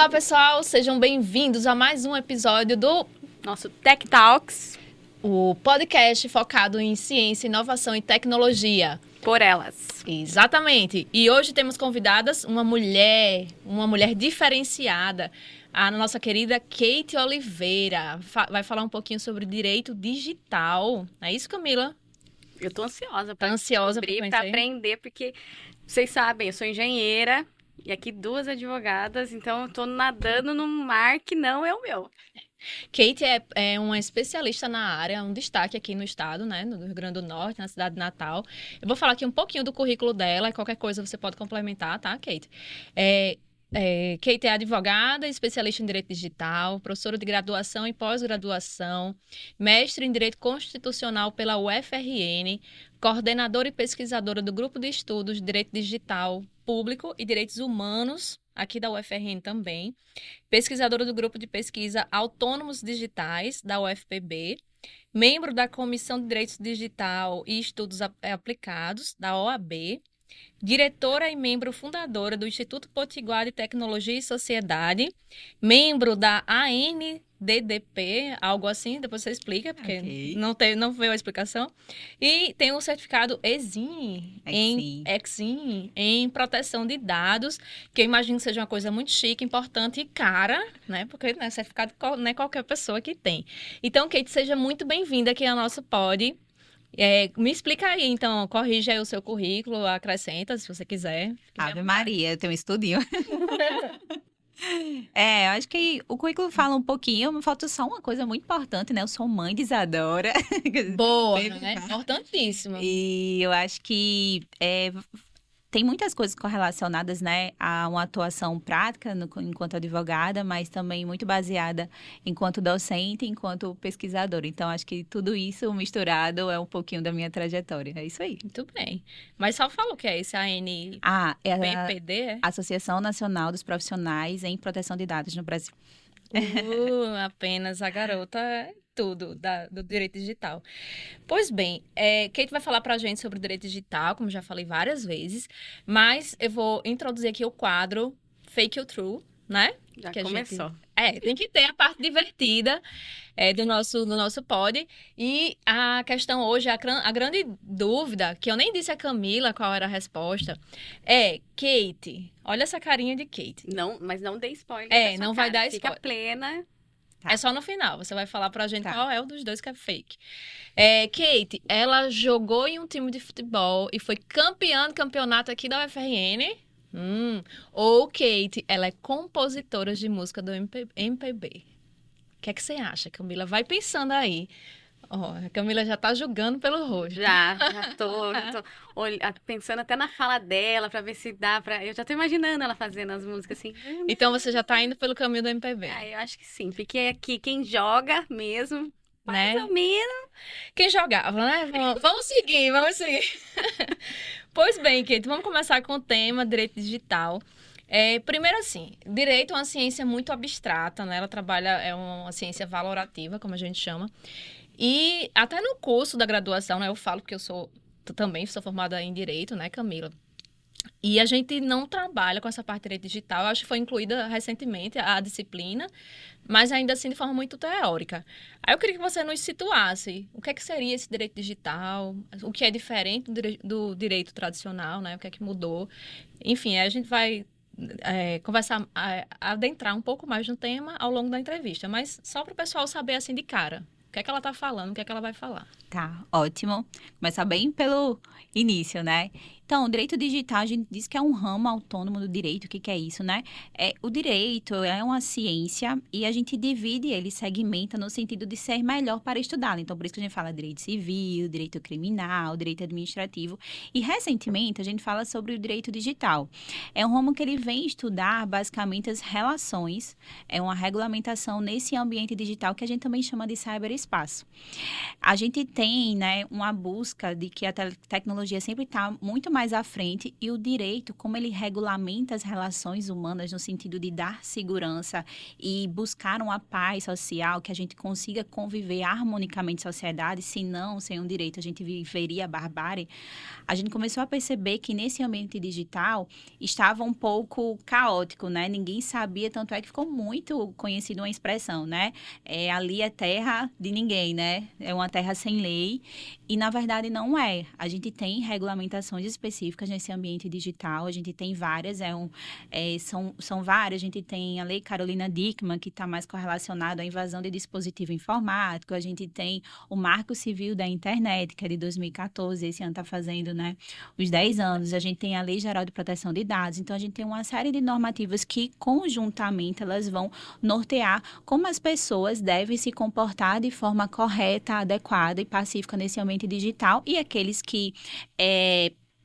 Olá, pessoal! Sejam bem-vindos a mais um episódio do nosso Tech Talks, o podcast focado em ciência, inovação e tecnologia. Por elas. Exatamente. E hoje temos convidadas uma mulher diferenciada, a nossa querida Kate Oliveira. Vai falar um pouquinho sobre direito digital. É isso, Camila? Eu tô ansiosa para aprender, porque vocês sabem, eu sou engenheira e aqui 2 advogadas, então eu tô nadando num mar que não é o meu. Kate é uma especialista na área, um destaque aqui no estado, né, no Rio Grande do Norte, na cidade de Natal. Eu vou falar aqui um pouquinho do currículo dela, qualquer coisa você pode complementar, tá, Kate? Kate é advogada, especialista em Direito Digital, professora de graduação e pós-graduação, mestre em Direito Constitucional pela UFRN, coordenadora e pesquisadora do Grupo de Estudos de Direito Digital Público e Direitos Humanos, aqui da UFRN também, pesquisadora do Grupo de Pesquisa Autônomos Digitais, da UFPB, membro da Comissão de Direitos Digital e Estudos Aplicados, da OAB, diretora e membro fundadora do Instituto Potiguar de Tecnologia e Sociedade, membro da ANDDP, algo assim, depois você explica, porque não veio a explicação, e tem um certificado EXIM, em proteção de dados, que eu imagino que seja uma coisa muito chique, importante e cara, né, porque certificado não é qualquer pessoa que tem. Então, Kate, seja muito bem-vinda aqui ao nosso pod. Me explica aí, então, corrige aí o seu currículo, acrescenta, se você quiser. Ave Maria, eu tenho um estudinho. Eu acho que o currículo fala um pouquinho, falta só uma coisa muito importante, né? Eu sou mãe de Isadora. Boa, né? Importantíssimo. E eu acho que tem muitas coisas correlacionadas, né, a uma atuação prática enquanto advogada, mas também muito baseada enquanto docente, enquanto pesquisadora. Então, acho que tudo isso misturado é um pouquinho da minha trajetória. É isso aí. Muito bem. Mas só fala o que é esse ANPPD? A Associação Nacional dos Profissionais em Proteção de Dados no Brasil. Apenas a garota tudo do direito digital. Pois bem, Kate vai falar pra gente sobre o direito digital, como já falei várias vezes, mas eu vou introduzir aqui o quadro Fake or True, né? Já que começou. Tem que ter a parte divertida do nosso pod. E a questão hoje, a grande dúvida, que eu nem disse a Camila qual era a resposta, Kate, olha essa carinha de Kate. Não, mas não dê spoiler. Não vai dar spoiler. Fica plena. Tá. É só no final, você vai falar pra gente qual é o dos dois que é fake. Kate, ela jogou em um time de futebol e foi campeã do campeonato aqui da UFRN. Ou Kate, ela é compositora de música do MPB. O que é que você acha, Camila? Vai pensando aí. A Camila já tá julgando pelo rosto. Já tô pensando até na fala dela, pra ver se dá pra... Eu já tô imaginando ela fazendo as músicas assim. Então você já tá indo pelo caminho do MPB. Eu acho que sim. Fiquei aqui, quem joga mesmo, né? Mais ou menos. Quem jogava, né? Vamos seguir. Pois bem, Kate, vamos começar com o tema direito digital. Primeiro assim, direito é uma ciência muito abstrata, né? Ela é uma ciência valorativa, como a gente chama. E até no curso da graduação, né, eu falo que também sou formada em Direito, né, Camila? E a gente não trabalha com essa parte de Direito Digital. Eu acho que foi incluída recentemente a disciplina, mas ainda assim de forma muito teórica. Aí eu queria que você nos situasse o que é que seria esse Direito Digital, o que é diferente do direito tradicional, né, o que é que mudou. Enfim, a gente vai conversar, adentrar um pouco mais no tema ao longo da entrevista, mas só para o pessoal saber assim de cara. O que é que ela tá falando? O que é que ela vai falar? Tá, ótimo. Começar bem pelo início, né? Então, o direito digital, a gente diz que é um ramo autônomo do direito. O que é isso, né? O direito é uma ciência e a gente divide ele, segmenta no sentido de ser melhor para estudar. Então, por isso que a gente fala direito civil, direito criminal, direito administrativo. E, recentemente, a gente fala sobre o direito digital. É um ramo que ele vem estudar, basicamente, as relações. É uma regulamentação nesse ambiente digital que a gente também chama de cyberespaço. A gente tem, né, uma busca de que a tecnologia sempre está muito mais mais à frente, e o direito, como ele regulamenta as relações humanas no sentido de dar segurança e buscar uma paz social, que a gente consiga conviver harmonicamente em sociedade, senão, sem um direito, a gente viveria a barbárie. A gente começou a perceber que nesse ambiente digital estava um pouco caótico, né? Ninguém sabia, tanto é que ficou muito conhecida uma expressão, né? Ali é terra de ninguém, né? É uma terra sem lei. E, na verdade, não é. A gente tem regulamentações específicas nesse ambiente digital, a gente tem várias, são várias. A gente tem a Lei Carolina Dickmann, que está mais correlacionada à invasão de dispositivo informático, a gente tem o Marco Civil da Internet, que é de 2014, esse ano está fazendo, né, os 10 anos. A gente tem a Lei Geral de Proteção de Dados. Então, a gente tem uma série de normativas que, conjuntamente, elas vão nortear como as pessoas devem se comportar de forma correta, adequada e pacífica nesse ambiente digital, e aqueles que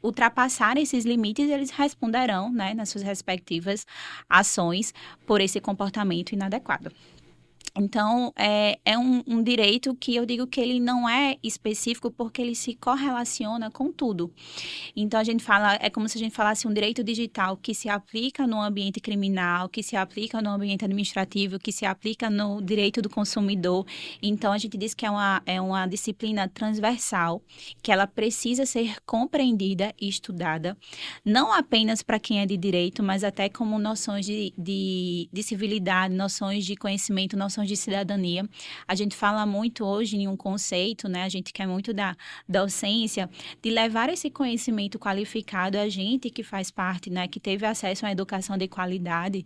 ultrapassarem esses limites, eles responderão, né, nas suas respectivas ações por esse comportamento inadequado. Então, é um direito que eu digo que ele não é específico porque ele se correlaciona com tudo. Então, a gente fala, é como se a gente falasse um direito digital que se aplica no ambiente criminal, que se aplica no ambiente administrativo, que se aplica no direito do consumidor. Então, a gente diz que é uma disciplina transversal, que ela precisa ser compreendida e estudada, não apenas para quem é de direito, mas até como noções de civilidade, noções de conhecimento, noções de cidadania. A gente fala muito hoje em um conceito, né? A gente quer muito da docência, de levar esse conhecimento qualificado a gente que faz parte, né? Que teve acesso a uma educação de qualidade,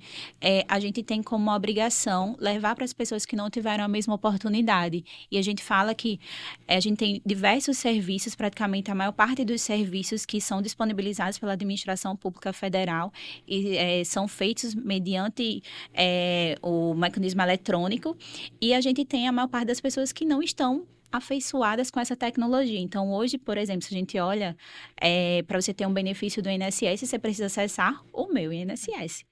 a gente tem como obrigação levar para as pessoas que não tiveram a mesma oportunidade. E a gente fala que a gente tem diversos serviços, praticamente a maior parte dos serviços que são disponibilizados pela Administração Pública Federal e são feitos mediante o mecanismo eletrônico, e a gente tem a maior parte das pessoas que não estão afeiçoadas com essa tecnologia. Então, hoje, por exemplo, se a gente olha, para você ter um benefício do INSS, você precisa acessar o meu INSS.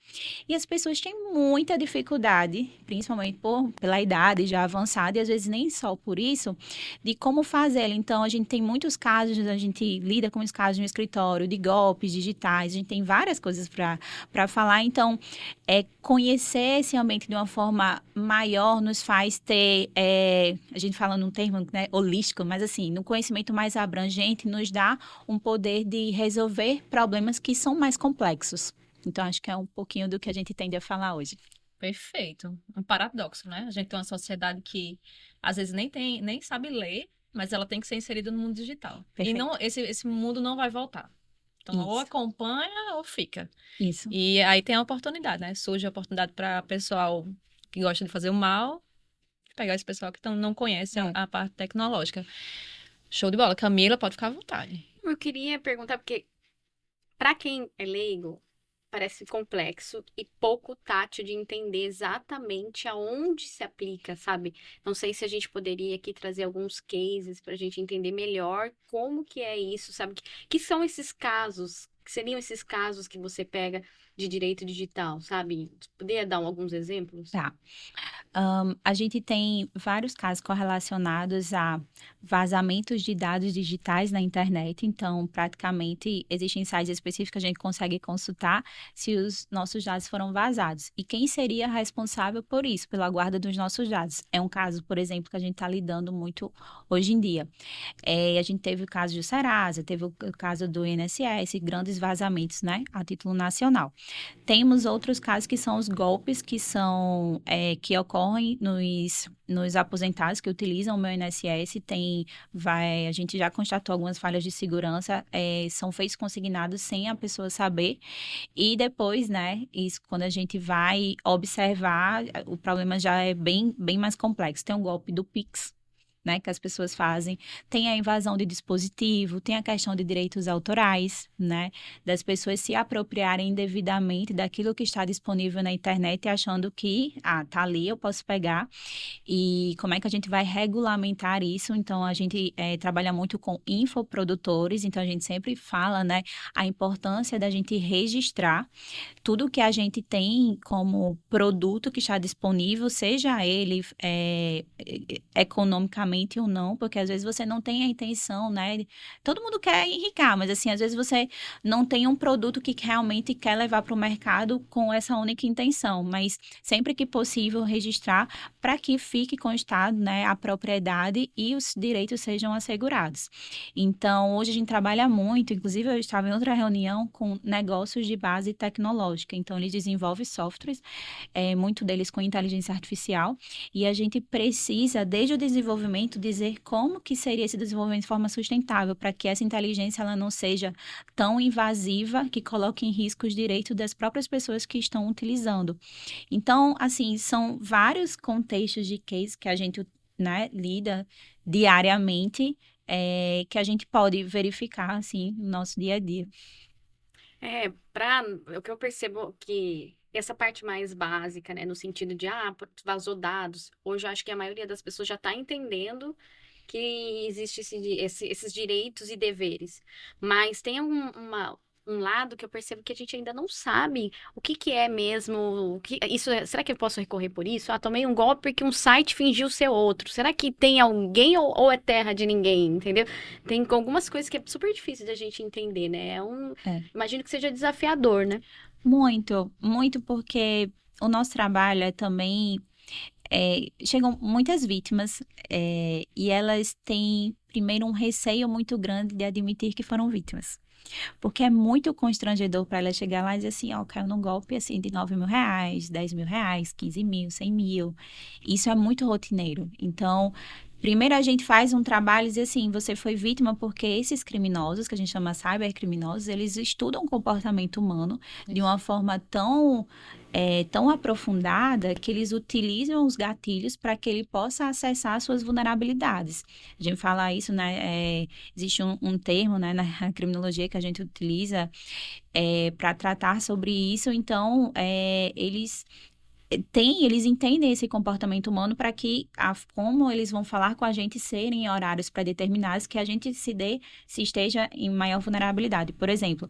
E as pessoas têm muita dificuldade, principalmente pela idade já avançada, e às vezes nem só por isso, de como fazê-lo. Então, a gente tem muitos casos, a gente lida com os casos no escritório, de golpes digitais, a gente tem várias coisas para falar. Então, conhecer esse ambiente de uma forma maior nos faz ter, a gente fala num termo, né, holístico, mas assim, no conhecimento mais abrangente, nos dá um poder de resolver problemas que são mais complexos. Então, acho que é um pouquinho do que a gente tende a falar hoje. Perfeito. Um paradoxo, né? A gente tem uma sociedade que, às vezes, nem sabe ler, mas ela tem que ser inserida no mundo digital. Perfeito. E não, esse mundo não vai voltar. Então, isso. Ou acompanha ou fica. Isso. E aí tem a oportunidade, né? Surge a oportunidade para pessoal que gosta de fazer o mal, pegar esse pessoal que não conhece a parte tecnológica. Show de bola. Camila, pode ficar à vontade. Eu queria perguntar, porque para quem é leigo, parece complexo e pouco tátil de entender exatamente aonde se aplica, sabe? Não sei se a gente poderia aqui trazer alguns cases para a gente entender melhor como que é isso, sabe? Que são esses casos, que seriam esses casos que você pega de direito digital, sabe? Poderia dar alguns exemplos? Tá. A gente tem vários casos correlacionados a vazamentos de dados digitais na internet. Então, praticamente, existem sites específicos que a gente consegue consultar se os nossos dados foram vazados. E quem seria responsável por isso, pela guarda dos nossos dados? É um caso, por exemplo, que a gente está lidando muito hoje em dia. A gente teve o caso do Serasa, teve o caso do INSS, grandes vazamentos, né, a título nacional. Temos outros casos que são os golpes que ocorrem nos aposentados que utilizam o meu INSS. A gente já constatou algumas falhas de segurança, são feitos consignados sem a pessoa saber, e depois, né, isso, quando a gente vai observar, o problema já é bem, bem mais complexo. Tem o golpe do Pix, né, que as pessoas fazem, tem a invasão de dispositivo, tem a questão de direitos autorais, né, das pessoas se apropriarem indevidamente daquilo que está disponível na internet, achando que, tá ali, eu posso pegar. E como é que a gente vai regulamentar isso? Então, a gente trabalha muito com infoprodutores, então a gente sempre fala, né, a importância da gente registrar tudo que a gente tem como produto que está disponível, seja ele economicamente realmente ou não, porque às vezes você não tem a intenção, né? Todo mundo quer enricar, mas assim, às vezes você não tem um produto que realmente quer levar para o mercado com essa única intenção, mas sempre que possível registrar para que fique constado, né, a propriedade e os direitos sejam assegurados. Então, hoje a gente trabalha muito, inclusive eu estava em outra reunião com negócios de base tecnológica, então eles desenvolvem softwares, muito deles com inteligência artificial, e a gente precisa, desde o desenvolvimento, dizer como que seria esse desenvolvimento de forma sustentável, para que essa inteligência ela não seja tão invasiva que coloque em risco os direitos das próprias pessoas que estão utilizando. Então, assim, são vários contextos de case que a gente, né, lida diariamente, que a gente pode verificar, assim, no nosso dia a dia. O que eu percebo que essa parte mais básica, né, no sentido de, vazou dados, hoje eu acho que a maioria das pessoas já está entendendo que existe esses direitos e deveres. Mas tem um lado que eu percebo que a gente ainda não sabe o que que é mesmo, será que eu posso recorrer por isso? Tomei um golpe porque um site fingiu ser outro. Será que tem alguém ou é terra de ninguém, entendeu? Tem algumas coisas que é super difícil da gente entender, né? Imagino que seja desafiador, né? Muito, muito, porque o nosso trabalho é também. Chegam muitas vítimas e elas têm, primeiro, um receio muito grande de admitir que foram vítimas. Porque é muito constrangedor para ela chegar lá e dizer assim, caiu num golpe assim de 9 mil reais, 10 mil reais, 15 mil, 100 mil. Isso é muito rotineiro. Então, primeiro a gente faz um trabalho e diz assim, você foi vítima porque esses criminosos, que a gente chama cybercriminosos, eles estudam o comportamento humano de uma forma tão aprofundada que eles utilizam os gatilhos para que ele possa acessar suas vulnerabilidades. A gente fala isso, né? Existe um termo, né, na criminologia que a gente utiliza para tratar sobre isso. Então, eles entendem esse comportamento humano para que, como eles vão falar com a gente, serem em horários pré-determinados que a gente se esteja em maior vulnerabilidade. Por exemplo,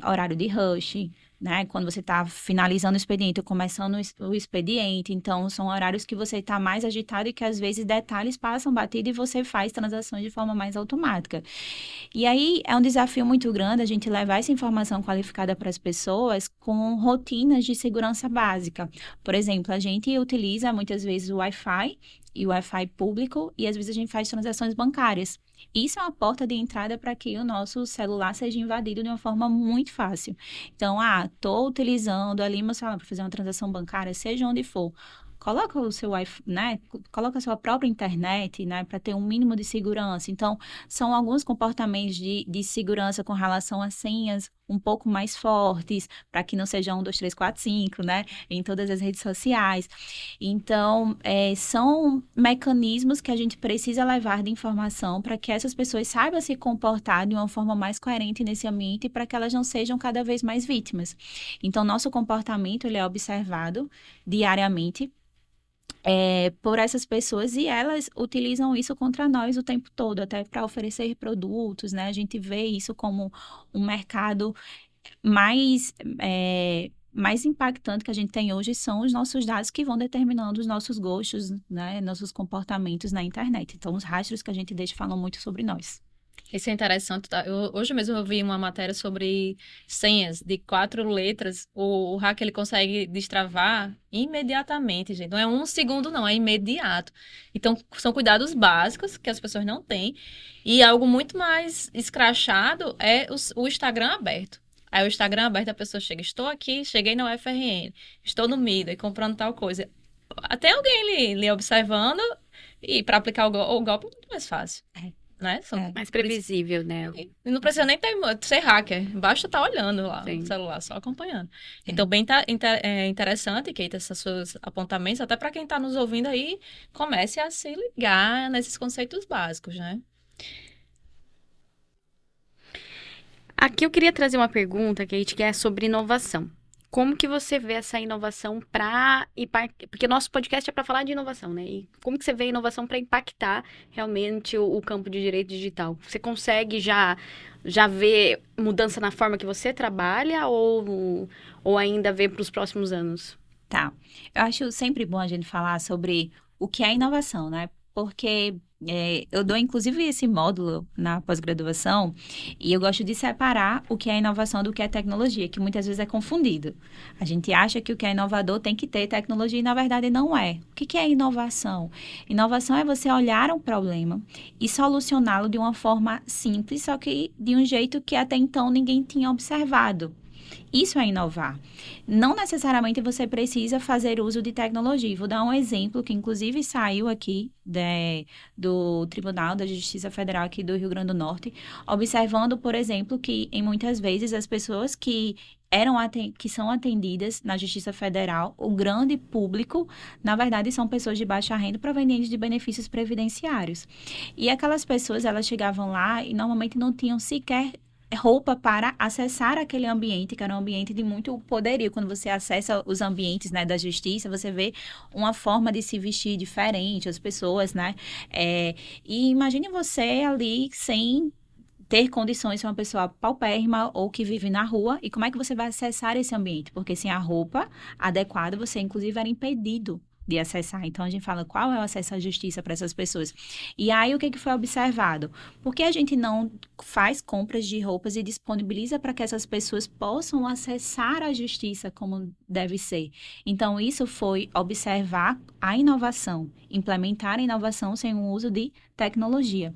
horário de rush, né? Quando você está finalizando o expediente ou começando o expediente. Então, são horários que você está mais agitado e que, às vezes, detalhes passam batido e você faz transações de forma mais automática. E aí, é um desafio muito grande a gente levar essa informação qualificada para as pessoas com rotinas de segurança básica. Por exemplo, a gente utiliza muitas vezes o Wi-Fi e o Wi-Fi público e às vezes a gente faz transações bancárias. Isso é uma porta de entrada para que o nosso celular seja invadido de uma forma muito fácil. Então, estou utilizando ali meu celular para fazer uma transação bancária, seja onde for. Coloca o seu Wi-Fi, né? Coloca a sua própria internet, né? Para ter um mínimo de segurança. Então, são alguns comportamentos de segurança com relação a senhas um pouco mais fortes, para que não seja 1, 2, 3, 4, 5, né? Em todas as redes sociais. Então, são mecanismos que a gente precisa levar de informação para que essas pessoas saibam se comportar de uma forma mais coerente nesse ambiente para que elas não sejam cada vez mais vítimas. Então, nosso comportamento ele é observado diariamente por essas pessoas e elas utilizam isso contra nós o tempo todo, até para oferecer produtos, né? A gente vê isso como um mercado mais, mais impactante que a gente tem hoje são os nossos dados que vão determinando os nossos gostos, né? Nossos comportamentos na internet. Então, os rastros que a gente deixa falam muito sobre nós. Isso é interessante, tá? Hoje mesmo eu vi uma matéria sobre senhas de 4 letras. O hacker, ele consegue destravar imediatamente, gente. Não é 1 segundo, não. É imediato. Então, são cuidados básicos que as pessoas não têm. E algo muito mais escrachado é o Instagram aberto. Aí o Instagram aberto, a pessoa chega, estou aqui, cheguei na UFRN, estou no Mida e comprando tal coisa. Até alguém lhe observando e para aplicar o golpe é muito mais fácil. Né? Mais previsível, né? E não precisa nem ser hacker, basta estar olhando lá Sim. no celular, só acompanhando. Então, bem interessante, Kate, esses seus apontamentos, até para quem está nos ouvindo aí, comece a se ligar nesses conceitos básicos, né? Aqui eu queria trazer uma pergunta, Kate, que é sobre inovação. Como que você vê essa inovação porque nosso podcast é para falar de inovação, né? E como que você vê a inovação para impactar realmente o campo de direito digital? Você consegue já ver mudança na forma que você trabalha ou ainda ver para os próximos anos? Tá. Eu acho sempre bom a gente falar sobre o que é inovação, né? Porque Eu dou, inclusive, esse módulo na pós-graduação e eu gosto de separar o que é inovação do que é tecnologia, que muitas vezes é confundido. A gente acha que o que é inovador tem que ter tecnologia e, na verdade, não é. O que é inovação? Inovação é você olhar um problema e solucioná-lo de uma forma simples, só que de um jeito que até então ninguém tinha observado. Isso é inovar. Não necessariamente você precisa fazer uso de tecnologia. Vou dar um exemplo que, inclusive, saiu aqui do Tribunal da Justiça Federal aqui do Rio Grande do Norte, observando, por exemplo, que em muitas vezes as pessoas que são atendidas na Justiça Federal, o grande público, na verdade, são pessoas de baixa renda provenientes de benefícios previdenciários. E aquelas pessoas, elas chegavam lá e normalmente não tinham sequer roupa para acessar aquele ambiente, que era um ambiente de muito poderio. Quando você acessa os ambientes, né, da justiça, você vê uma forma de se vestir diferente, as pessoas, né? E imagine você ali sem ter condições de ser uma pessoa paupérrima ou que vive na rua, e como é que você vai acessar esse ambiente? Porque sem a roupa adequada, você inclusive era impedido de acessar. Então, a gente fala qual é o acesso à justiça para essas pessoas. E aí, o que foi observado? Por que a gente não faz compras de roupas e disponibiliza para que essas pessoas possam acessar a justiça como deve ser? Então, isso foi observar a inovação, implementar a inovação sem o uso de tecnologia.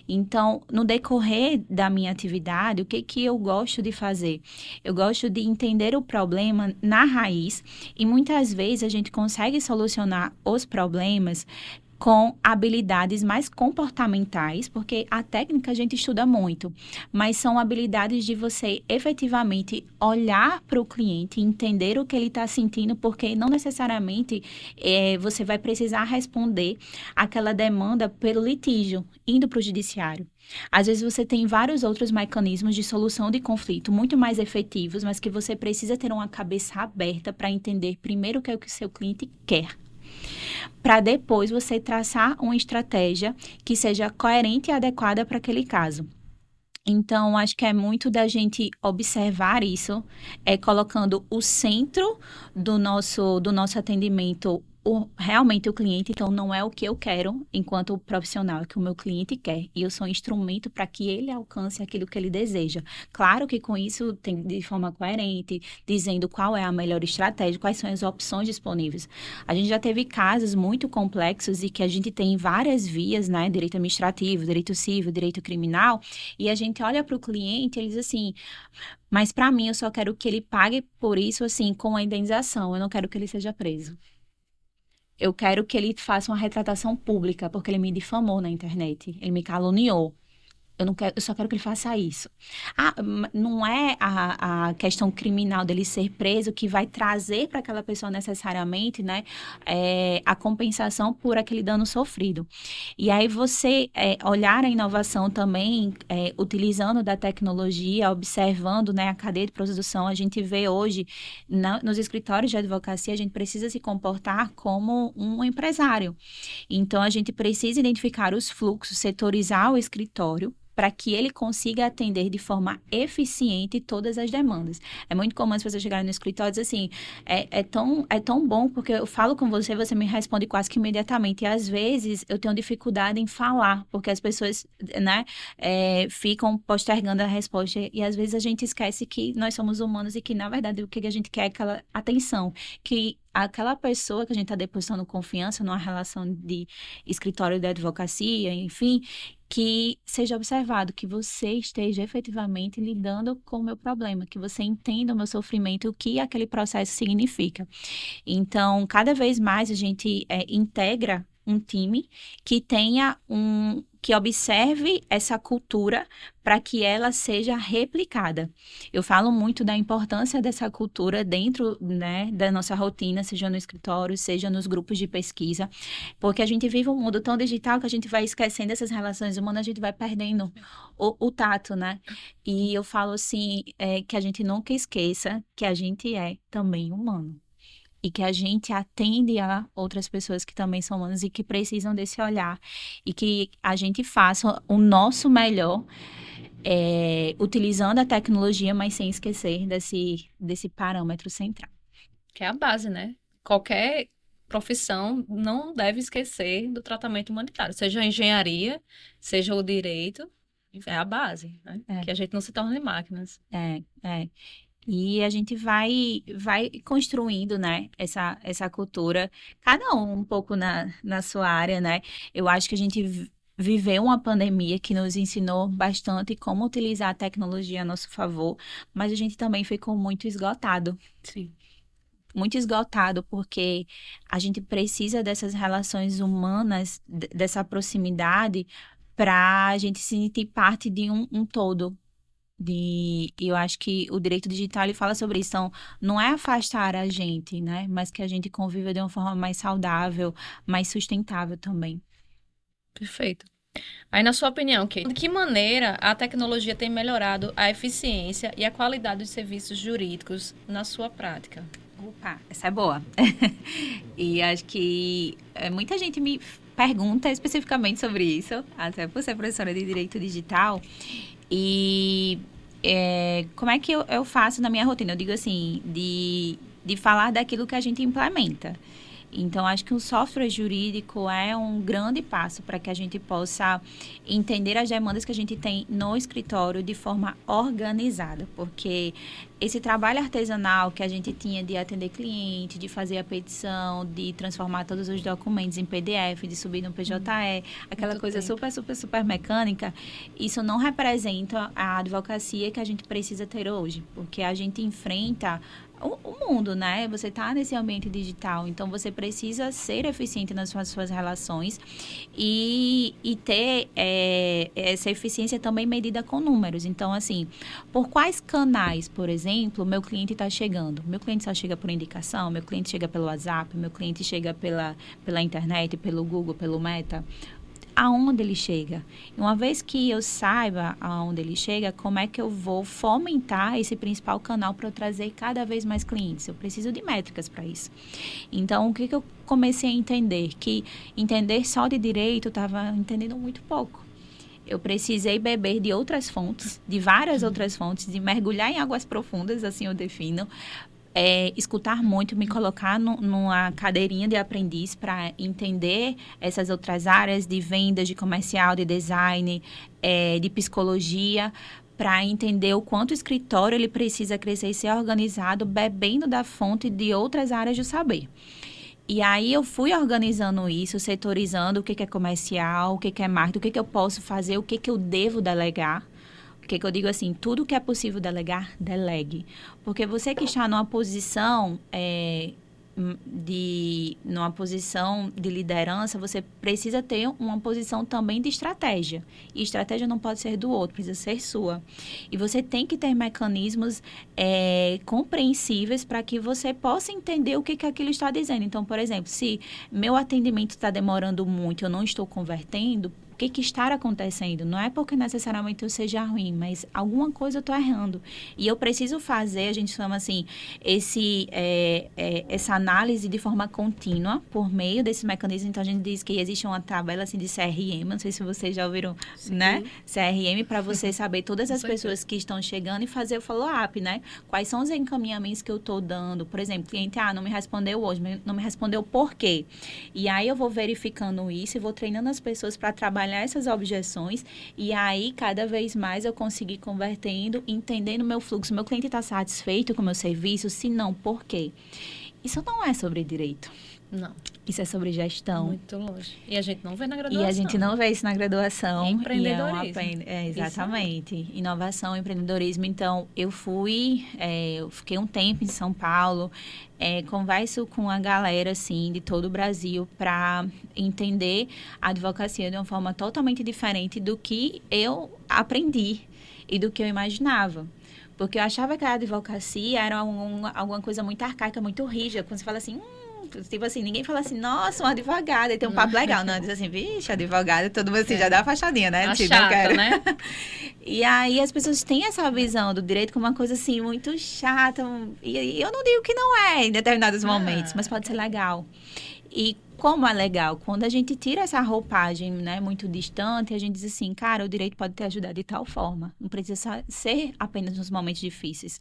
Então, no decorrer da minha atividade, o que eu gosto de fazer? Eu gosto de entender o problema na raiz e muitas vezes a gente consegue solucionar os problemas com habilidades mais comportamentais, porque a técnica a gente estuda muito, mas são habilidades de você efetivamente olhar para o cliente, entender o que ele está sentindo, porque não necessariamente você vai precisar responder aquela demanda pelo litígio, indo para o judiciário. Às vezes você tem vários outros mecanismos de solução de conflito muito mais efetivos, mas que você precisa ter uma cabeça aberta para entender primeiro o que é o que o seu cliente quer, para depois você traçar uma estratégia que seja coerente e adequada para aquele caso. Então, acho que é muito da gente observar isso, colocando o centro do nosso atendimento realmente o cliente. Então, não é o que eu quero enquanto profissional, é o que o meu cliente quer. E eu sou um instrumento para que ele alcance aquilo que ele deseja. Claro que com isso, tem de forma coerente, dizendo qual é a melhor estratégia, quais são as opções disponíveis. A gente já teve casos muito complexos e que a gente tem várias vias, né? Direito administrativo, direito civil, direito criminal, e a gente olha para o cliente e ele diz assim, mas para mim eu só quero que ele pague por isso, assim, com a indenização, eu não quero que ele seja preso. Eu quero que ele faça uma retratação pública, porque ele me difamou na internet, ele me caluniou. Eu só quero que ele faça isso. Não é a questão criminal dele ser preso que vai trazer para aquela pessoa necessariamente, né, a compensação por aquele dano sofrido. E aí você olhar a inovação também, utilizando da tecnologia, observando, né, a cadeia de produção, a gente vê hoje nos escritórios de advocacia, a gente precisa se comportar como um empresário. Então, a gente precisa identificar os fluxos, setorizar o escritório, para que ele consiga atender de forma eficiente todas as demandas. É muito comum as pessoas chegarem no escritório e dizer assim, é tão bom porque eu falo com você, você me responde quase que imediatamente. E às vezes eu tenho dificuldade em falar, porque as pessoas, né, ficam postergando a resposta. E às vezes a gente esquece que nós somos humanos e que, na verdade, o que a gente quer é aquela atenção, que aquela pessoa que a gente está depositando confiança numa relação de escritório de advocacia, enfim, que seja observado, que você esteja efetivamente lidando com o meu problema, que você entenda o meu sofrimento, o que aquele processo significa. Então, cada vez mais a gente integra um time que tenha que observe essa cultura para que ela seja replicada. Eu falo muito da importância dessa cultura dentro, né, da nossa rotina, seja no escritório, seja nos grupos de pesquisa, porque a gente vive um mundo tão digital que a gente vai esquecendo essas relações humanas, a gente vai perdendo o tato, né? E eu falo assim, que a gente nunca esqueça que a gente é também humano. E que a gente atende a outras pessoas que também são humanas e que precisam desse olhar. E que a gente faça o nosso melhor, utilizando a tecnologia, mas sem esquecer desse parâmetro central. Que é a base, né? Qualquer profissão não deve esquecer do tratamento humanitário, seja a engenharia, seja o direito, é a base, né? É. Que a gente não se torne máquinas. É. E a gente vai construindo, né, essa cultura, cada um pouco na sua área, né? Eu acho que a gente viveu uma pandemia que nos ensinou bastante como utilizar a tecnologia a nosso favor, mas a gente também ficou Sim. muito esgotado, porque a gente precisa dessas relações humanas, dessa proximidade, para a gente se sentir parte de um todo. E eu acho que o direito digital ele fala sobre isso. Então, não é afastar a gente, né? Mas que a gente conviva de uma forma mais saudável, mais sustentável também. Perfeito. Aí, na sua opinião, Kate, de que maneira a tecnologia tem melhorado a eficiência e a qualidade dos serviços jurídicos na sua prática? Opa, essa é boa. E acho que muita gente me pergunta especificamente sobre isso, até por ser professora de direito digital. E como é que eu faço na minha rotina? Eu digo assim, de falar daquilo que a gente implementa. Então, acho que o software jurídico é um grande passo para que a gente possa entender as demandas que a gente tem no escritório de forma organizada, porque esse trabalho artesanal que a gente tinha de atender cliente, de fazer a petição, de transformar todos os documentos em PDF, de subir no PJE, aquela Muito coisa tempo. super mecânica, isso não representa a advocacia que a gente precisa ter hoje, porque a gente enfrenta o mundo, né? Você está nesse ambiente digital, então você precisa ser eficiente nas suas relações e ter essa eficiência também medida com números. Então, assim, por quais canais, por exemplo, meu cliente está chegando? Meu cliente só chega por indicação, meu cliente chega pelo WhatsApp, meu cliente chega pela internet, pelo Google, pelo Meta. Aonde ele chega. E uma vez que eu saiba aonde ele chega, como é que eu vou fomentar esse principal canal para eu trazer cada vez mais clientes? Eu preciso de métricas para isso. Então, o que eu comecei a entender? Que entender só de direito eu estava entendendo muito pouco. Eu precisei beber de outras fontes, de várias outras fontes, de mergulhar em águas profundas, assim eu defino, escutar muito, me colocar numa cadeirinha de aprendiz para entender essas outras áreas de vendas, de comercial, de design, de psicologia, para entender o quanto o escritório ele precisa crescer e ser organizado, bebendo da fonte de outras áreas do saber. E aí eu fui organizando isso, setorizando o que é comercial, o que é marketing, o que eu posso fazer, o que eu devo delegar. Porque eu digo assim, tudo que é possível delegar, delegue. Porque você que está numa posição de liderança, você precisa ter uma posição também de estratégia. E estratégia não pode ser do outro, precisa ser sua. E você tem que ter mecanismos compreensíveis para que você possa entender o que aquilo está dizendo. Então, por exemplo, se meu atendimento está demorando muito, eu não estou convertendo, o que está acontecendo? Não é porque necessariamente eu seja ruim, mas alguma coisa eu estou errando. E eu preciso fazer, a gente chama assim, essa análise de forma contínua, por meio desse mecanismo. Então, a gente diz que existe uma tabela assim, de CRM, não sei se vocês já ouviram, né? CRM, para você saber todas as pessoas que estão chegando e fazer o follow-up, né? Quais são os encaminhamentos que eu estou dando? Por exemplo, cliente, não me respondeu hoje, não me respondeu por quê? E aí, eu vou verificando isso e vou treinando as pessoas para trabalhar essas objeções e aí cada vez mais eu conseguir convertendo, entendendo o meu fluxo. Meu cliente está satisfeito com o meu serviço? Se não, por quê? Isso não é sobre direito. Não. Isso é sobre gestão. Muito longe. E a gente não vê na graduação. E a gente não vê isso na graduação. Empreendedorismo. Exatamente. Isso. Inovação, empreendedorismo. Então, eu fiquei um tempo em São Paulo, converso com a galera, assim, de todo o Brasil para entender a advocacia de uma forma totalmente diferente do que eu aprendi e do que eu imaginava. Porque eu achava que a advocacia era alguma coisa muito arcaica, muito rígida. Quando você fala assim, tipo assim, ninguém fala assim, nossa, um advogado, e tem um papo legal, não, diz assim, vixe, advogado, todo mundo assim, já dá uma fachadinha, né? Tipo, chata, né? E aí as pessoas têm essa visão do direito como uma coisa assim, muito chata, e eu não digo que não é em determinados momentos, mas pode ser legal. E como é legal, quando a gente tira essa roupagem, né, muito distante, a gente diz assim, cara, o direito pode te ajudar de tal forma, não precisa ser apenas nos momentos difíceis.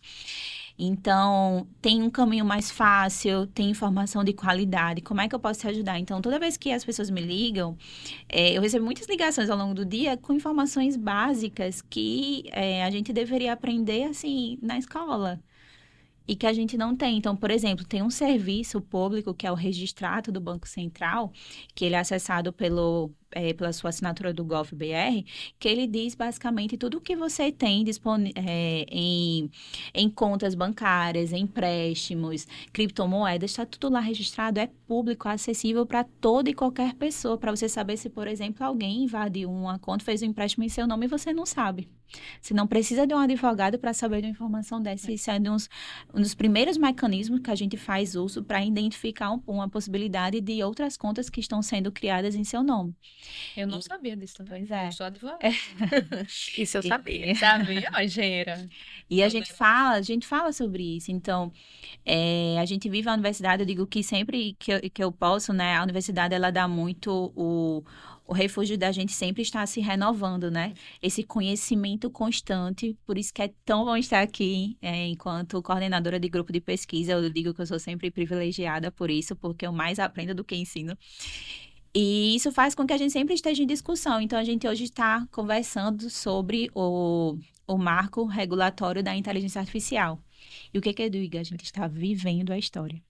Então, tem um caminho mais fácil, tem informação de qualidade. Como é que eu posso te ajudar? Então, toda vez que as pessoas me ligam, eu recebo muitas ligações ao longo do dia com informações básicas que a gente deveria aprender, assim, na escola. E que a gente não tem. Então, por exemplo, tem um serviço público que é o Registrato do Banco Central, que ele é acessado pela sua assinatura do GovBR, que ele diz basicamente tudo o que você tem em contas bancárias, em empréstimos, criptomoedas, está tudo lá registrado, é público, acessível para toda e qualquer pessoa, para você saber se, por exemplo, alguém invadiu uma conta, fez um empréstimo em seu nome e você não sabe. Você não precisa de um advogado para saber de uma informação dessa. Isso é um dos primeiros mecanismos que a gente faz uso para identificar uma possibilidade de outras contas que estão sendo criadas em seu nome. Eu não sabia disso também. Pois é. Eu sou advogada. Isso eu sabia. Sabia, ó, engenheira. E a gente fala sobre isso. Então, a gente vive a universidade, eu digo que sempre que eu posso, né? A universidade, ela dá muito o refúgio da gente sempre estar se renovando, né? Esse conhecimento constante, por isso que é tão bom estar aqui, enquanto coordenadora de grupo de pesquisa, eu digo que eu sou sempre privilegiada por isso, porque eu mais aprendo do que ensino. E isso faz com que a gente sempre esteja em discussão. Então, a gente hoje está conversando sobre o marco regulatório da inteligência artificial. E o que eu digo? A gente está vivendo a história.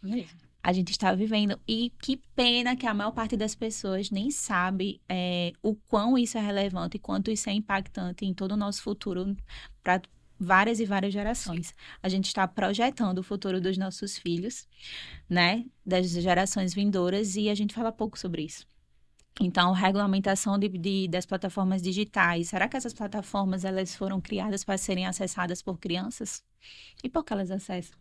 Mesmo. A gente está vivendo. E que pena que a maior parte das pessoas nem sabe o quão isso é relevante e quanto isso é impactante em todo o nosso futuro para várias e várias gerações. A gente está projetando o futuro dos nossos filhos, né? Das gerações vindouras, e a gente fala pouco sobre isso. Então, regulamentação das plataformas digitais. Será que essas plataformas elas foram criadas para serem acessadas por crianças? E por que elas acessam?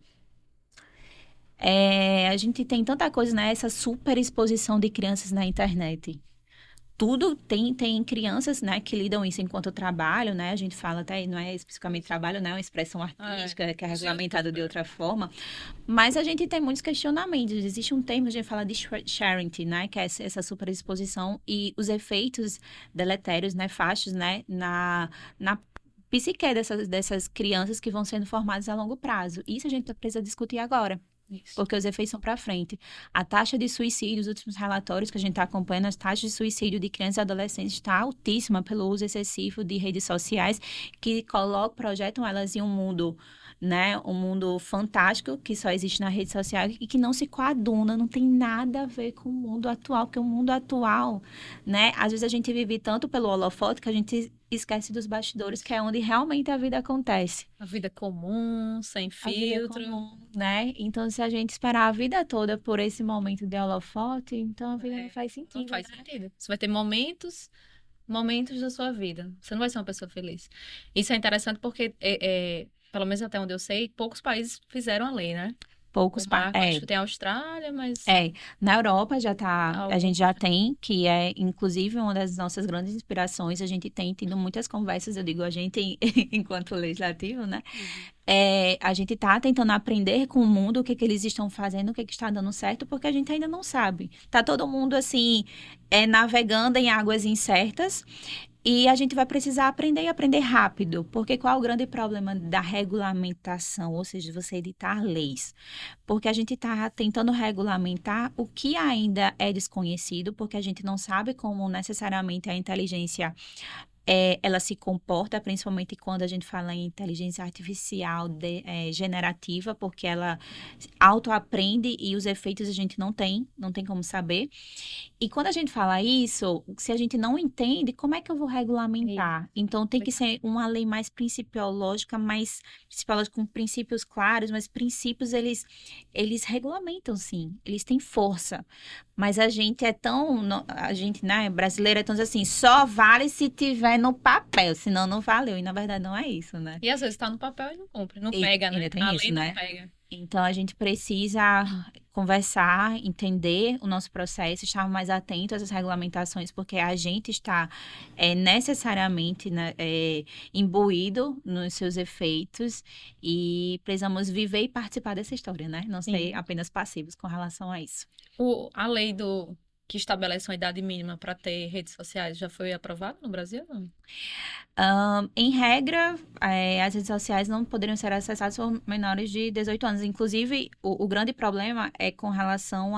A gente tem tanta coisa, né? Essa super exposição de crianças na internet. Tudo tem crianças, né, que lidam isso enquanto trabalho, né? A gente fala até, não é especificamente trabalho, né? É uma expressão artística que é regulamentada de outra forma. Mas a gente tem muitos questionamentos. Existe um termo, a gente fala de sharing, né? Que é essa superexposição e os efeitos deletérios, nefastos, né? Na psique dessas crianças que vão sendo formadas a longo prazo. Isso a gente precisa discutir agora. Isso. Porque os efeitos são para frente. A taxa de suicídio, os últimos relatórios que a gente está acompanhando, as taxas de suicídio de crianças e adolescentes está altíssima pelo uso excessivo de redes sociais que projetam elas em um mundo, né, um mundo fantástico que só existe na rede social e que não se coaduna, não tem nada a ver com o mundo atual, porque o mundo atual, né, às vezes a gente vive tanto pelo holofote que a gente esquece dos bastidores, que é onde realmente a vida acontece. A vida comum, sem filtro. Né? Então, se a gente esperar a vida toda por esse momento de holofote, então a vida não faz sentido. Não faz né? sentido. Você vai ter momentos da sua vida. Você não vai ser uma pessoa feliz. Isso é interessante porque, pelo menos até onde eu sei, poucos países fizeram a lei, né? Poucos O marco, acho que tem a Austrália, mas... Na Europa já tá, a gente já Alguns. tem, que é inclusive uma das nossas grandes inspirações, a gente tem tido muitas conversas, eu digo a gente enquanto legislativo, né? A gente tá tentando aprender com o mundo o que eles estão fazendo, o que está dando certo, porque a gente ainda não sabe. Tá todo mundo assim, navegando em águas incertas. E a gente vai precisar aprender e aprender rápido, porque qual é o grande problema da regulamentação, ou seja, você editar leis? Porque a gente está tentando regulamentar o que ainda é desconhecido, porque a gente não sabe como necessariamente a inteligência ela se comporta, principalmente quando a gente fala em inteligência artificial generativa, porque ela autoaprende e os efeitos a gente não tem como saber. E quando a gente fala isso, se a gente não entende, como é que eu vou regulamentar? Então, tem que ser uma lei mais principiológica, mais principiológica com princípios claros, mas princípios, eles regulamentam, sim. Eles têm força. Mas a gente a gente, né, brasileira é tão assim, só vale se tiver no papel, senão não valeu. E, na verdade, não é isso, né? E às vezes tá no papel e não cumpre, não pega, né? Ainda tem A isso, lei né? não pega. Então, a gente precisa conversar, entender o nosso processo, estar mais atento a essas regulamentações, porque a gente está necessariamente, né, imbuído nos seus efeitos e precisamos viver e participar dessa história, né? Não ser Sim. apenas passivos com relação a isso. A lei que estabelece uma idade mínima para ter redes sociais já foi aprovado no Brasil? Não? Em regra, as redes sociais não poderiam ser acessadas por menores de 18 anos. Inclusive, o grande problema é com relação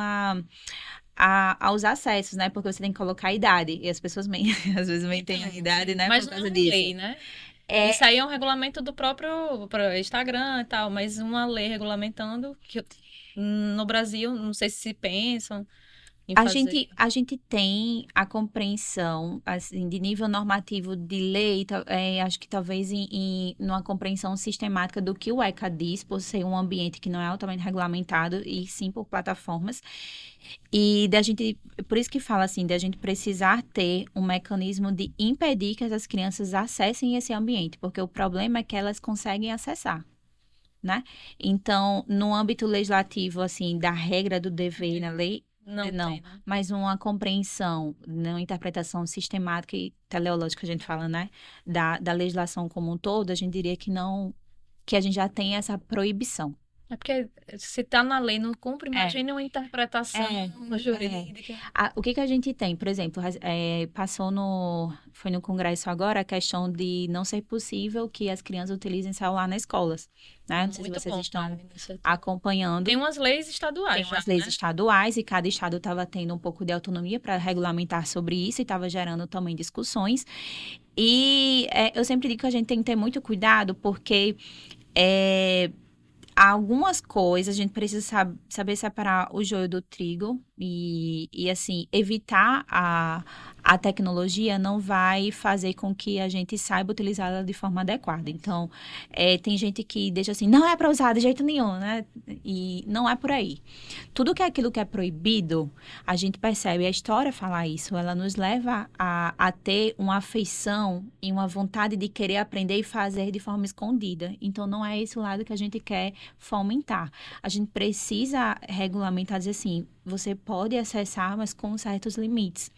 aos acessos, né? Porque você tem que colocar a idade. E as pessoas às vezes mentem a idade, né? Mas Por não é causa uma disso. lei, né? É, Isso aí é um regulamento do próprio Instagram e tal, mas uma lei regulamentando que no Brasil, não sei se pensam em A fazer. gente, a gente tem a compreensão, assim, de nível normativo de lei, acho que talvez numa compreensão sistemática do que o ECA diz, por ser um ambiente que não é altamente regulamentado, e sim por plataformas. E da gente, por isso que fala assim, da gente precisar ter um mecanismo de impedir que essas crianças acessem esse ambiente, porque o problema é que elas conseguem acessar. Né? Então, no âmbito legislativo, assim, da regra do dever na lei, Não não, tem, né? mas uma compreensão, uma interpretação sistemática e teleológica, a gente fala, né? Da legislação como um todo, a gente diria que não, que a gente já tem essa proibição. É porque se tá na lei, não cumpre, É, imagine uma interpretação é, jurídica. O que que a gente tem? Por exemplo, foi no Congresso agora a questão de não ser possível que as crianças utilizem celular nas escolas, né? Não sei se Muito vocês bom, estão a iniciativa. acompanhando. Tem umas leis Tem estaduais já, umas leis né? estaduais e cada estado estava tendo um pouco de autonomia para regulamentar sobre isso e estava gerando também discussões. E eu sempre digo que a gente tem que ter muito cuidado porque é, algumas coisas a gente precisa saber separar o joio do trigo e assim, evitar a tecnologia não vai fazer com que a gente saiba utilizá-la de forma adequada. Então, tem gente que deixa assim, não é para usar de jeito nenhum, né? E não é por aí. Tudo que é aquilo que é proibido, a gente percebe, a história fala isso, ela nos leva a ter uma afeição e uma vontade de querer aprender e fazer de forma escondida. Então, não é esse o lado que a gente quer fomentar. A gente precisa regulamentar, dizer assim, você pode acessar, mas com certos limites.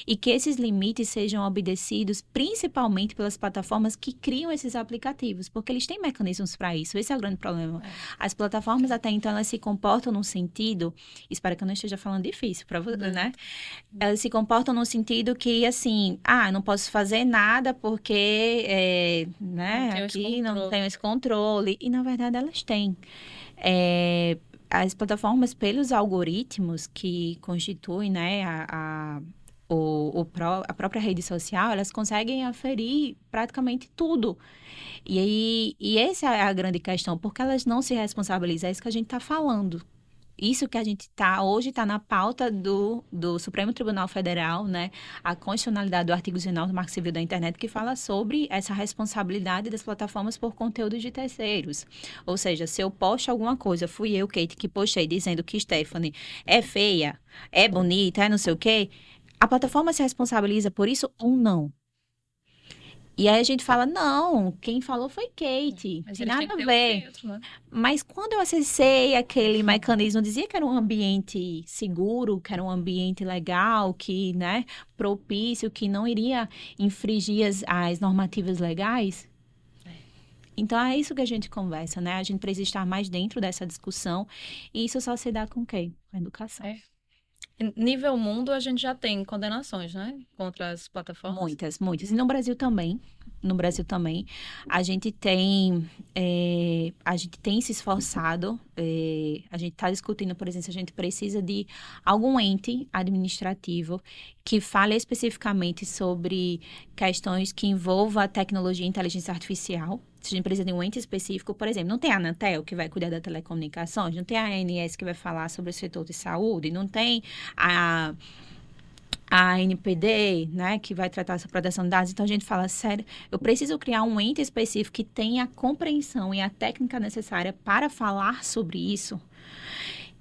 E que esses limites sejam obedecidos principalmente pelas plataformas que criam esses aplicativos, porque eles têm mecanismos para isso. Esse é o grande problema. As plataformas até então elas se comportam num sentido, espero que eu não esteja falando difícil para você, né? Elas se comportam no sentido que assim, não posso fazer nada porque, Não né, tem esse aqui não controle. tenho esse controle. E na verdade elas têm. As plataformas, pelos algoritmos que constituem, né, a própria rede social, elas conseguem aferir praticamente tudo. E essa é a grande questão, porque elas não se responsabilizam, é isso que a gente está falando. Isso que a gente hoje está na pauta do Supremo Tribunal Federal, né? A constitucionalidade do artigo 19 do Marco Civil da Internet, que fala sobre essa responsabilidade das plataformas por conteúdos de terceiros. Ou seja, se eu posto alguma coisa, fui eu, Kate, que postei dizendo que Stephanie é feia, é bonita, é não sei o quê, a plataforma se responsabiliza por isso ou não? E aí a gente fala, não, quem falou foi Kate, Mas tem eles têm nada que a ter um ver. filtro, né? Mas quando eu acessei aquele mecanismo, dizia que era um ambiente seguro, que era um ambiente legal, que, né, propício, que não iria infringir as normativas legais. Então é isso que a gente conversa, né? A gente precisa estar mais dentro dessa discussão. E isso só se dá com quem? Com a educação. É. Nível mundo, a gente já tem condenações, né? Contra as plataformas. Muitas, muitas. E no Brasil também. No Brasil também. A gente tem se esforçado. A gente está discutindo, por exemplo, se a gente precisa de algum ente administrativo que fale especificamente sobre questões que envolvam a tecnologia e inteligência artificial. Se a gente precisa de um ente específico, por exemplo, não tem a Anatel que vai cuidar da telecomunicações, não tem a ANS que vai falar sobre o setor de saúde, não tem a NPD, né, que vai tratar essa proteção de dados. Então, a gente fala, sério, eu preciso criar um ente específico que tenha a compreensão e a técnica necessária para falar sobre isso.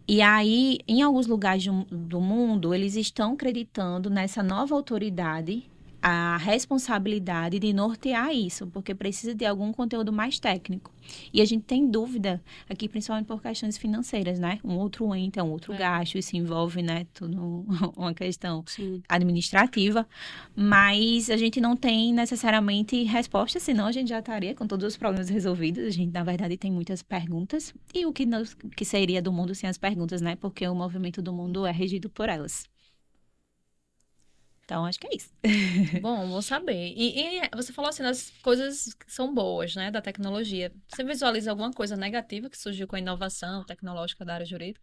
E aí, em alguns lugares do mundo, eles estão acreditando nessa nova autoridade a responsabilidade de nortear isso, porque precisa de algum conteúdo mais técnico. E a gente tem dúvida aqui, principalmente por questões financeiras, né? Um outro ente é um outro gasto, isso envolve, né, tudo uma questão administrativa, mas a gente não tem necessariamente resposta, senão a gente já estaria com todos os problemas resolvidos. A gente, na verdade, tem muitas perguntas. E o que seria do mundo sem as perguntas, né? Porque o movimento do mundo é regido por elas. Então, acho que é isso. Bom saber. E você falou assim das coisas que são boas, né, da tecnologia. Você visualiza alguma coisa negativa que surgiu com a inovação tecnológica da área jurídica?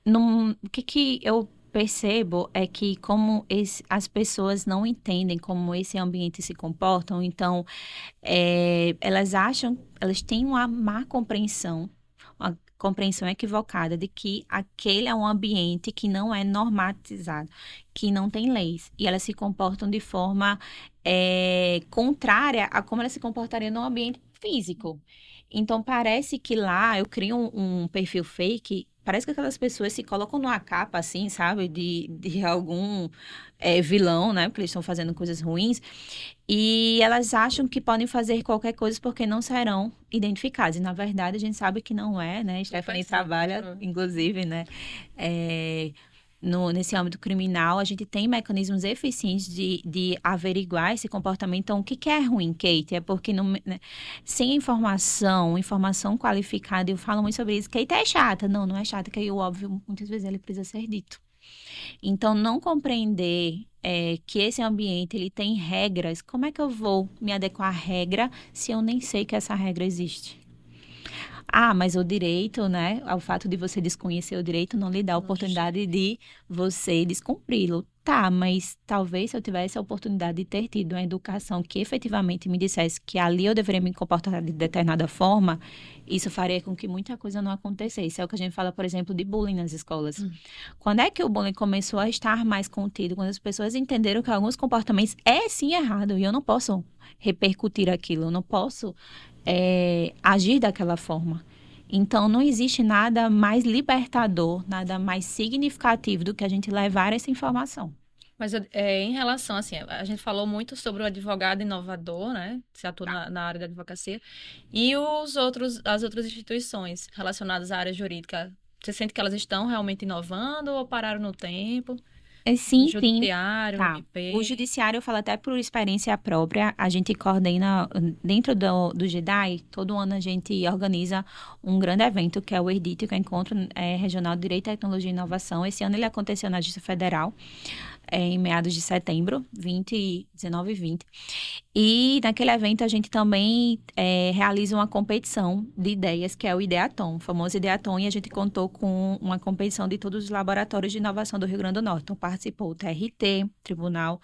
O que eu percebo é que como as pessoas não entendem como esse ambiente se comportam, então elas têm uma má compreensão, uma compreensão equivocada de que aquele é um ambiente que não é normatizado, que não tem leis, e elas se comportam de forma contrária a como elas se comportariam no ambiente físico. Então, parece que lá eu crio um perfil fake. Parece que aquelas pessoas se colocam numa capa, assim, sabe? De algum vilão, né? Porque eles estão fazendo coisas ruins. E elas acham que podem fazer qualquer coisa porque não serão identificadas. E, na verdade, a gente sabe que não é, né? Stephanie trabalha, inclusive, né? é, nesse âmbito criminal, a gente tem mecanismos eficientes de averiguar esse comportamento. Então, o que é ruim, Kate? É porque né, sem informação qualificada, eu falo muito sobre isso. Kate é chata. Não é chata, que aí o óbvio, muitas vezes, ele precisa ser dito. Então, não compreender que esse ambiente ele tem regras, como é que eu vou me adequar à regra se eu nem sei que essa regra existe? Ah, mas o direito, né? O fato de você desconhecer o direito não lhe dá a oportunidade de você descumpri-lo. Tá, mas talvez se eu tivesse a oportunidade de ter tido uma educação que efetivamente me dissesse que ali eu deveria me comportar de determinada forma, isso faria com que muita coisa não acontecesse. É o que a gente fala, por exemplo, de bullying nas escolas. Quando é que o bullying começou a estar mais contido? Quando as pessoas entenderam que alguns comportamentos é sim errado e eu não posso repercutir aquilo, eu não posso agir daquela forma. Então, não existe nada mais libertador, nada mais significativo do que a gente levar essa informação. Mas em relação, assim, a gente falou muito sobre o advogado inovador, né? Que se atua na área da advocacia, e as outras instituições relacionadas à área jurídica. Você sente que elas estão realmente inovando ou pararam no tempo? Sim, sim. Judiciário, Tá. O MP. judiciário, eu falo até por experiência própria, a gente coordena, dentro do GEDAI, todo ano a gente organiza um grande evento, que é o ERDIT, que é o Encontro Regional de Direito, Tecnologia e Inovação. Esse ano ele aconteceu na Justiça Federal, em meados de setembro, 19 e 20. E naquele evento a gente também realiza uma competição de ideias, que é o Ideatom, o famoso Ideatom, e a gente contou com uma competição de todos os laboratórios de inovação do Rio Grande do Norte. Então, participou o TRT, Tribunal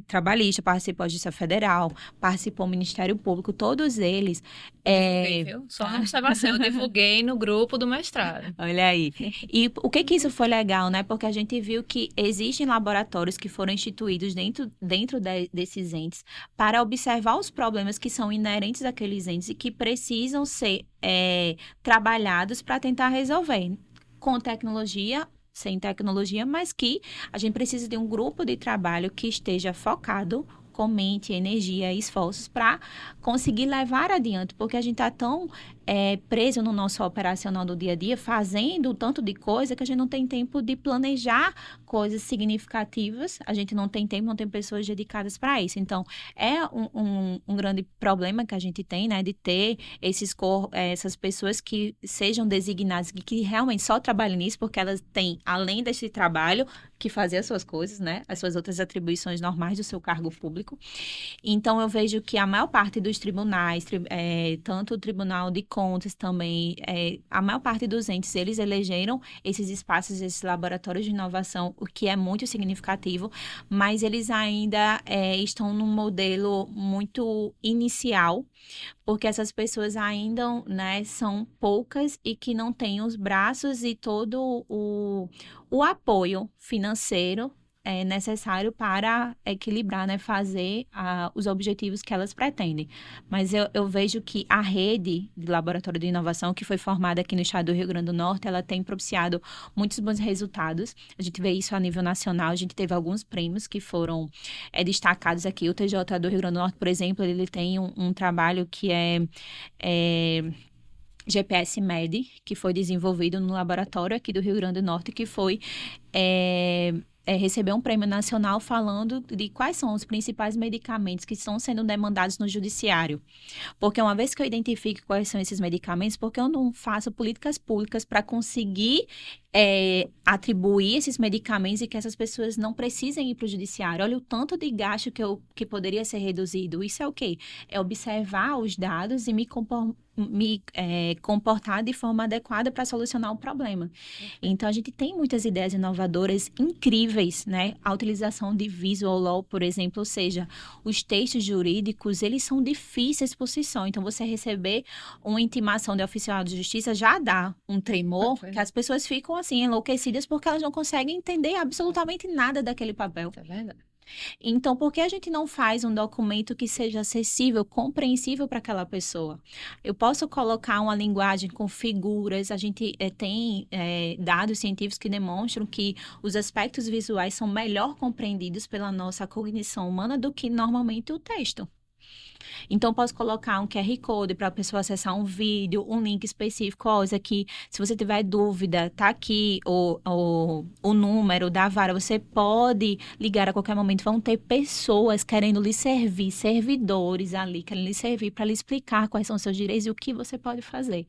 Trabalhista, participou a Justiça Federal, participou o Ministério Público, todos eles. Divulguei, viu? Só uma observação, eu divulguei no grupo do mestrado. Olha aí. E o que isso foi legal, né? Porque a gente viu que existem laboratórios que foram instituídos dentro desses entes para observar os problemas que são inerentes àqueles entes e que precisam ser trabalhados para tentar resolver. Com tecnologia, sem tecnologia, mas que a gente precisa de um grupo de trabalho que esteja focado com mente, energia e esforços para conseguir levar adiante, porque a gente está tão preso no nosso operacional do dia a dia, fazendo tanto de coisa que a gente não tem tempo de planejar coisas significativas, a gente não tem tempo, não tem pessoas dedicadas para isso. Então, é um grande problema que a gente tem, né, de ter essas pessoas que sejam designadas, que realmente só trabalhem nisso, porque elas têm, além desse trabalho, que fazer as suas coisas, né, as suas outras atribuições normais do seu cargo público. Então, eu vejo que a maior parte dos tribunais, tanto o Tribunal de Contas também, a maior parte dos entes, eles elegeram esses espaços, esses laboratórios de inovação, o que é muito significativo, mas eles ainda estão num modelo muito inicial, porque essas pessoas ainda, né, são poucas e que não têm os braços e todo o apoio financeiro necessário para equilibrar, né, fazer os objetivos que elas pretendem. Mas eu vejo que a rede de laboratório de inovação que foi formada aqui no estado do Rio Grande do Norte, ela tem propiciado muitos bons resultados. A gente vê isso a nível nacional, a gente teve alguns prêmios que foram destacados aqui. O TJ do Rio Grande do Norte, por exemplo, ele tem um trabalho que é GPS Med, que foi desenvolvido no laboratório aqui do Rio Grande do Norte, que foi recebeu um prêmio nacional falando de quais são os principais medicamentos que estão sendo demandados no judiciário. Porque uma vez que eu identifico quais são esses medicamentos, porque eu não faço políticas públicas para conseguir atribuir esses medicamentos e que essas pessoas não precisem ir para o judiciário. Olha o tanto de gasto que poderia ser reduzido. Isso é o quê? É observar os dados e me comportar de forma adequada para solucionar o problema. Então, a gente tem muitas ideias inovadoras incríveis, né? A utilização de visual law, por exemplo, ou seja, os textos jurídicos, eles são difíceis por si só. Então, você receber uma intimação de oficial de justiça já dá um tremor, que as pessoas ficam, assim, enlouquecidas porque elas não conseguem entender absolutamente nada daquele papel. Isso é verdade. Então, por que a gente não faz um documento que seja acessível, compreensível para aquela pessoa? Eu posso colocar uma linguagem com figuras, a gente tem dados científicos que demonstram que os aspectos visuais são melhor compreendidos pela nossa cognição humana do que normalmente o texto. Então, posso colocar um QR Code para a pessoa acessar um vídeo, um link específico. Ó, isso aqui, se você tiver dúvida, tá aqui o número da vara. Você pode ligar a qualquer momento. Vão ter pessoas querendo lhe servir, servidores ali, querendo lhe servir para lhe explicar quais são os seus direitos e o que você pode fazer.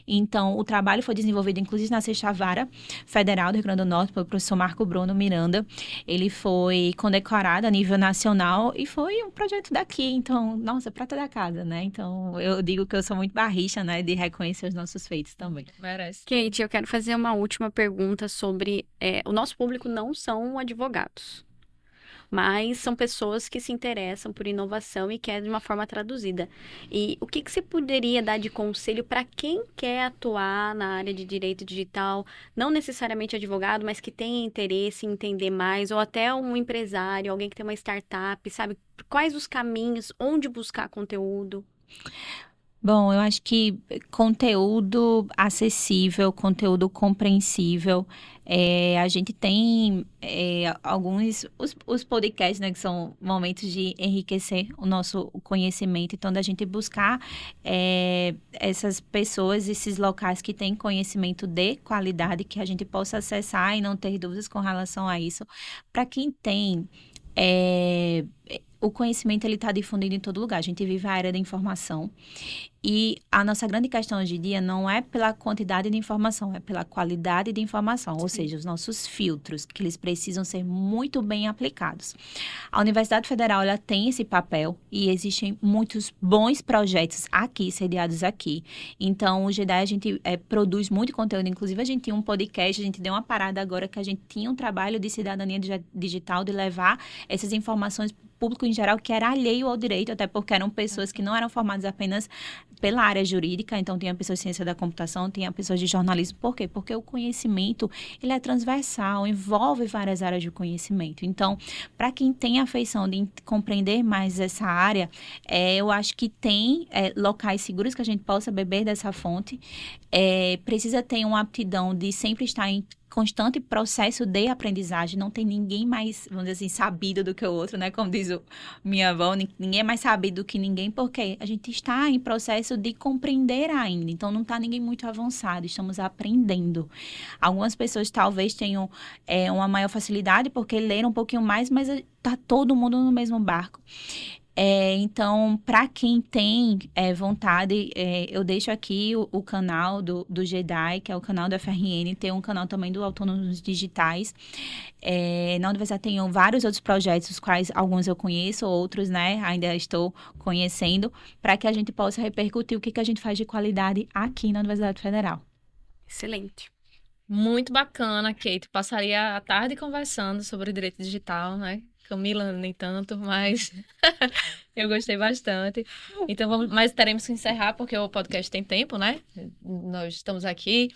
Então, o trabalho foi desenvolvido, inclusive, na Sexta Vara Federal do Rio Grande do Norte, pelo professor Marco Bruno Miranda. Ele foi condecorado a nível nacional e foi um projeto daqui. Então, nossa, prata da casa, né? Então, eu digo que eu sou muito barricha, né? De reconhecer os nossos feitos também. Merece. Kate, eu quero fazer uma última pergunta sobre... o nosso público não são advogados, mas são pessoas que se interessam por inovação e querem de uma forma traduzida. E o que você poderia dar de conselho para quem quer atuar na área de direito digital, não necessariamente advogado, mas que tem interesse em entender mais, ou até um empresário, alguém que tem uma startup, sabe? Quais os caminhos, onde buscar conteúdo? Bom, eu acho que conteúdo acessível, conteúdo compreensível. A gente tem alguns os podcasts, né, que são momentos de enriquecer o nosso conhecimento. Então, da gente buscar essas pessoas, esses locais que têm conhecimento de qualidade, que a gente possa acessar e não ter dúvidas com relação a isso. Para quem tem o conhecimento, ele está difundido em todo lugar. A gente vive a era da informação. E a nossa grande questão hoje em dia não é pela quantidade de informação, é pela qualidade de informação. Ou seja, os nossos filtros, que eles precisam ser muito bem aplicados. A Universidade Federal, ela tem esse papel e existem muitos bons projetos aqui, sediados aqui. Então, o GDAI, a gente produz muito conteúdo. Inclusive, a gente tinha um podcast, a gente deu uma parada agora que a gente tinha um trabalho de cidadania digital, de levar essas informações público em geral que era alheio ao direito, até porque eram pessoas que não eram formadas apenas pela área jurídica, então tinha pessoas de ciência da computação, tinha pessoas de jornalismo. Por quê? Porque o conhecimento, ele é transversal, envolve várias áreas de conhecimento. Então, para quem tem a afeição de compreender mais essa área, eu acho que tem locais seguros que a gente possa beber dessa fonte. Precisa ter uma aptidão de sempre estar em constante processo de aprendizagem. Não tem ninguém mais, vamos dizer assim, sabido do que o outro, né? Como diz minha avó, ninguém é mais sabido do que ninguém, porque a gente está em processo de compreender ainda. Então, não está ninguém muito avançado, estamos aprendendo. Algumas pessoas talvez tenham uma maior facilidade porque leram um pouquinho mais, mas está todo mundo no mesmo barco. Então, para quem tem vontade, eu deixo aqui o canal do GDAI, que é o canal do FRN, tem um canal também do Autônomos Digitais. Na universidade tenho vários outros projetos, os quais alguns eu conheço, outros, né, ainda estou conhecendo, para que a gente possa repercutir o que a gente faz de qualidade aqui na Universidade Federal. Excelente. Muito bacana, Kate. Passaria a tarde conversando sobre o direito digital, né? Camila, nem tanto, mas eu gostei bastante. Então, mas teremos que encerrar porque o podcast tem tempo, né? Nós estamos aqui,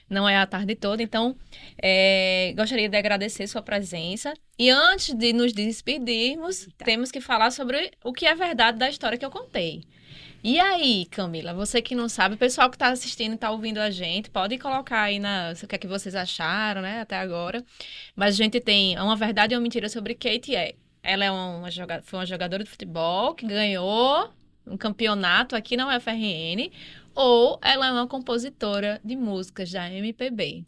não é a tarde toda, então gostaria de agradecer sua presença. E antes de nos despedirmos, temos que falar sobre o que é verdade da história que eu contei. E aí, Camila, você que não sabe, o pessoal que está assistindo e está ouvindo a gente, pode colocar aí o que é que vocês acharam, né, até agora. Mas a gente tem uma verdade e uma mentira sobre Kate. Ela foi uma jogadora de futebol que ganhou um campeonato aqui na UFRN, ou ela é uma compositora de músicas da MPB.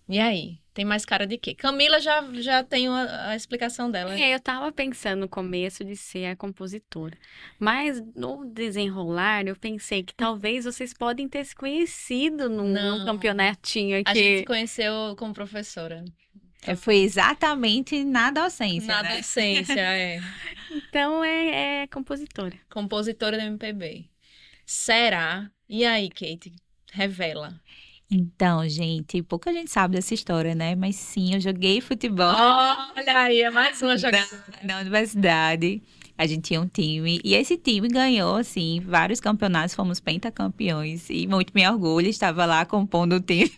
E aí, Tem mais cara de quê? Camila já tem a explicação dela. Eu tava pensando no começo de ser a compositora, mas no desenrolar eu pensei que talvez vocês podem ter se conhecido num Não. campeonatinho A gente se aqui. conheceu como professora. Foi exatamente na docência, Na né? docência, é. Então é compositora. Compositora do MPB. Será? E aí, Kate? Revela. Então, gente, pouca gente sabe dessa história, né? Mas sim, eu joguei futebol Olha aí, é mais uma jogada. na universidade. A gente tinha um time e esse time ganhou, assim, vários campeonatos, fomos pentacampeões e muito me orgulho, estava lá compondo o time.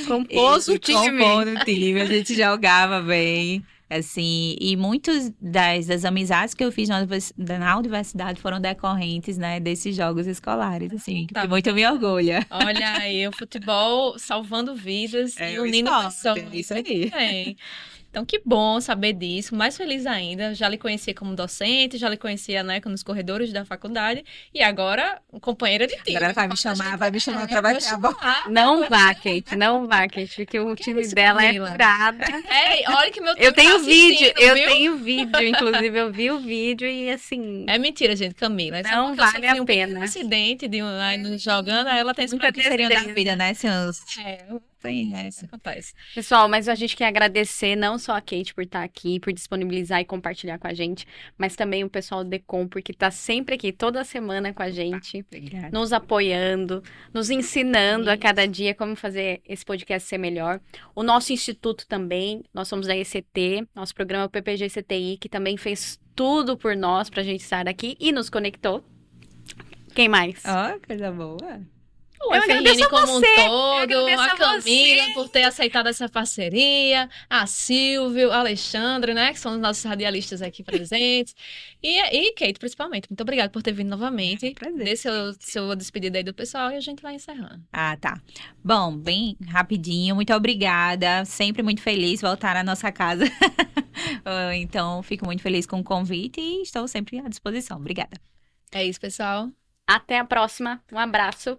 Compôs o time. Compondo o time, a gente jogava bem, assim, e muitas das amizades que eu fiz na universidade foram decorrentes, né, desses jogos escolares, assim, Tá que muito me orgulha. Olha aí, o futebol salvando vidas É e o unindo esporte, pessoas. isso aí. É. Então, que bom saber disso. Mais feliz ainda. Já lhe conhecia como docente, já lhe conhecia, né, nos corredores da faculdade. E agora, companheira de time. Agora vai me chamar pra Vou bater a bola. chamar. Não vá, Kate, não vá, Kate, porque o time isso, dela Camila? é furada. É, olha que meu time Eu tenho tá vídeo, assistindo, eu viu? tenho vídeo, inclusive eu vi o vídeo e assim, É mentira, gente, Camila. É só não porque eu vale sofri a um pequeno pena. acidente jogando, aí ela tem esse Nunca Que seriam da vida, né, seus... isso acontece. Pessoal, mas a gente quer agradecer não só a Kate por estar aqui, por disponibilizar e compartilhar com a gente, mas também o pessoal do Decom, porque tá sempre aqui toda semana com a gente, Obrigada. nos apoiando, nos ensinando a Isso. cada dia como fazer esse podcast ser melhor. O nosso instituto também, nós somos da ECT, nosso programa é o PPG CTI, que também fez tudo por nós pra gente estar aqui e nos conectou. Quem mais? Ó, coisa boa. O Eu FRN agradeço a como você, um todo, eu agradeço a a Camila você. por ter aceitado essa parceria, a Silvio, a Alexandre, né, que são os nossos radialistas aqui presentes, e Kate, principalmente. Muito obrigada por ter vindo novamente. Prazer. Dê seu despedida aí do pessoal e a gente vai encerrando. Ah, tá. Bom, bem rapidinho, muito obrigada. Sempre muito feliz voltar à nossa casa. Então, fico muito feliz com o convite e estou sempre à disposição. Obrigada. É isso, pessoal. Até a próxima. Um abraço.